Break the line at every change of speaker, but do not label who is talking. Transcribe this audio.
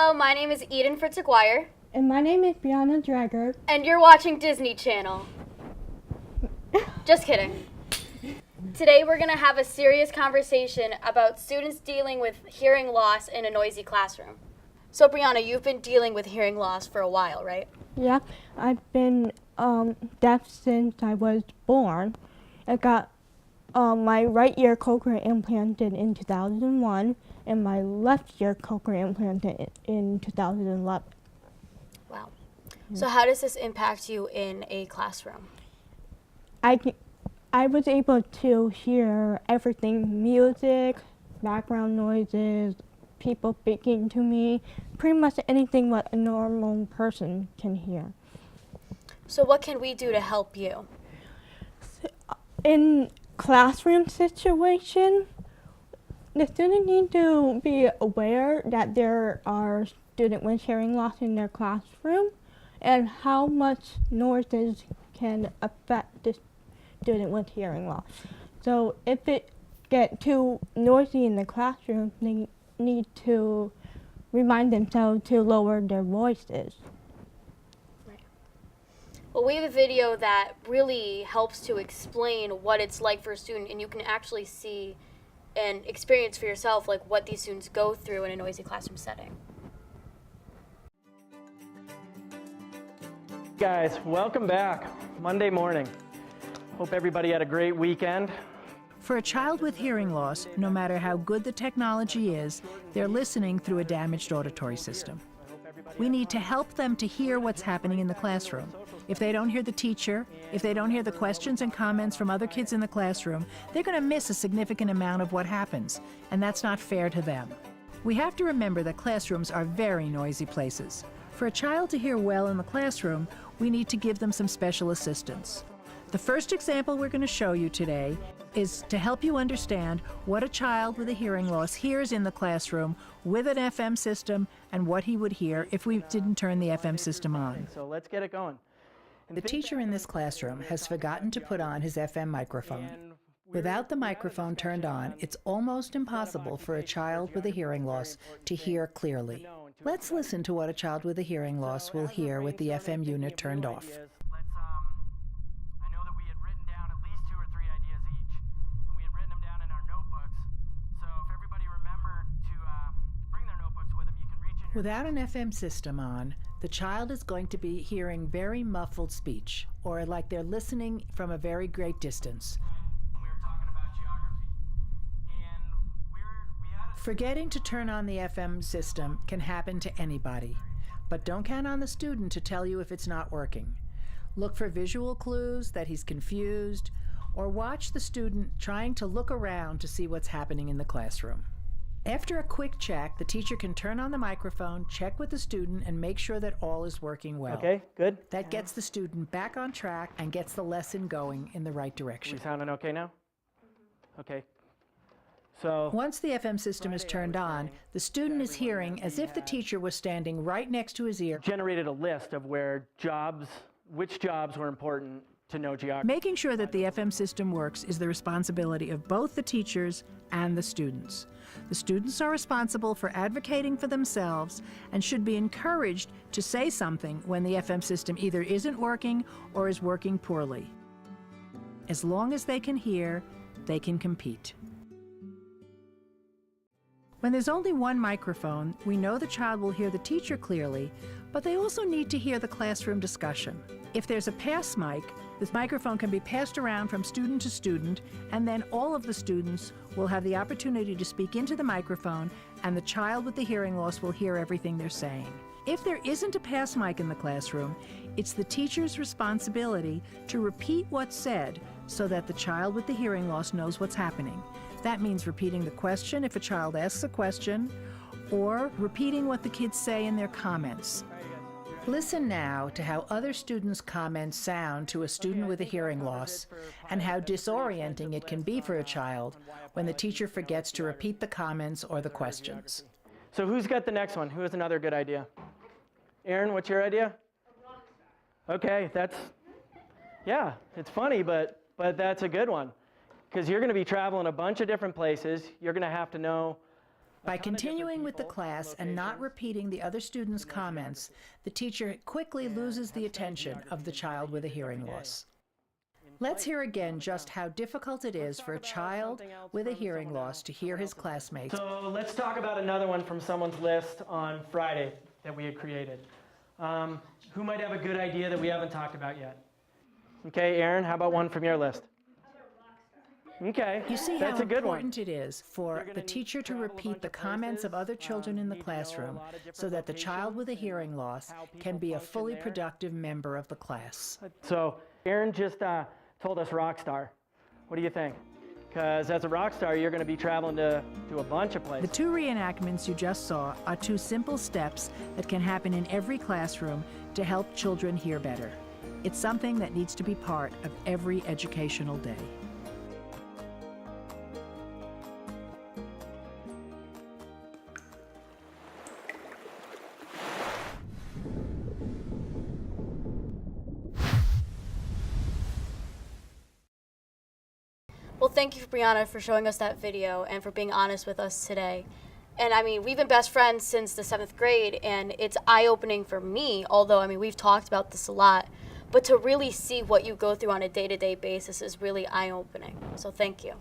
Hello, my name is Fritz Aquiar.
And my name is Brianna Dreger.
And you're watching Disney Channel. Just kidding. Today we're going to have a serious conversation about students dealing with hearing loss in a noisy classroom. So Brianna, you've been dealing with hearing loss for a while, right?
Yeah, I've been deaf since I was born. I got my right ear cochlear implanted in 2001 and my left ear cochlear implanted in 2011.
Wow. So how does this impact you in a classroom?
I was able to hear everything: music, background noises, people speaking to me, pretty much anything what a normal person can hear.
So what can we do to help you?
In classroom situation, the student need to be aware that there are students with hearing loss in their classroom and how much noises can affect the student with hearing loss. So if it gets too noisy in the classroom, they need to remind themselves to lower their voices.
Right. Well, we have a video that really helps to explain what it's like for a student, and you can actually see and experience for yourself like what these students go through in a noisy classroom setting.
Guys, welcome back. Monday morning. Hope everybody had a great weekend.
For a child with hearing loss, no matter how good the technology is, they're listening through a damaged auditory system. We need to help them to hear what's happening in the classroom. If they don't hear the teacher, if they don't hear the questions and comments from other kids in the classroom, they're going to miss a significant amount of what happens, and that's not fair to them. We have to remember that classrooms are very noisy places. For a child to hear well in the classroom, we need to give them some special assistance. The first example we're going to show you today is to help you understand what a child with a hearing loss hears in the classroom with an FM system and what he would hear if we didn't turn the FM system on.
So let's get it going.
The teacher in this classroom has forgotten to put on his FM microphone. Without the microphone turned on, it's almost impossible for a child with a hearing loss to hear clearly. Let's listen to what a child with a hearing loss will hear with the FM unit turned off. Without an FM system on, the child is going to be hearing very muffled speech, or like they're listening from a very great distance. Forgetting to turn on the FM system can happen to anybody, but don't count on the student to tell you if it's not working. Look for visual clues that he's confused, or watch the student trying to look around to see what's happening in the classroom. After a quick check, the teacher can turn on the microphone, check with the student, and make sure that all is working well.
Okay, good.
That gets the student back on track and gets the lesson going in the right direction.
We sounding okay now? Okay. So
once the FM system is turned on, the student is hearing as if the teacher was standing right next to his ear.
Generated a list of which jobs were important to know geography.
Making sure that the FM system works is the responsibility of both the teachers and the students. The students are responsible for advocating for themselves and should be encouraged to say something when the FM system either isn't working or is working poorly. As long as they can hear, they can compete. When there's only one microphone, we know the child will hear the teacher clearly, but they also need to hear the classroom discussion. If there's a pass mic, this microphone can be passed around from student to student, and then all of the students will have the opportunity to speak into the microphone, and the child with the hearing loss will hear everything they're saying. If there isn't a pass mic in the classroom, it's the teacher's responsibility to repeat what's said so that the child with the hearing loss knows what's happening. That means repeating the question if a child asks a question, or repeating what the kids say in their comments. Listen now to how other students' comments sound to a student with a hearing loss, and how disorienting it can be for a child when the teacher forgets to repeat the comments or the questions.
So who's got the next one? Who has another good idea? Aaron, what's your idea? Okay, it's funny, but that's a good one. Because you're going to be traveling a bunch of different places. You're going to have to know
By continuing with the class and not repeating the other students' comments, the teacher quickly loses the attention of the child with a hearing loss. Let's hear again just how difficult it is for a child with a hearing loss to hear his classmates.
So let's talk about another one from someone's list on Friday that we had created. Who might have a good idea that we haven't talked about yet? Okay, Aaron, how about one from your list? Okay,
You see
that's
how
a good one.
important it is for the teacher to repeat the comments of other children in the classroom so that the child with a hearing loss can be a fully productive member of the class.
So Aaron just told us rock star. What do you think? Because as a rock star, you're going to be traveling to a bunch of
The
places.
two reenactments you just saw are two simple steps that can happen in every classroom to help children hear better. It's something that needs to be part of every educational day.
Well, thank you, Brianna, for showing us that video and for being honest with us today. And I mean, we've been best friends since the 7th grade, and it's eye-opening for me, although, I mean, we've talked about this a lot, but to really see what you go through on a day-to-day basis is really eye-opening. So thank you.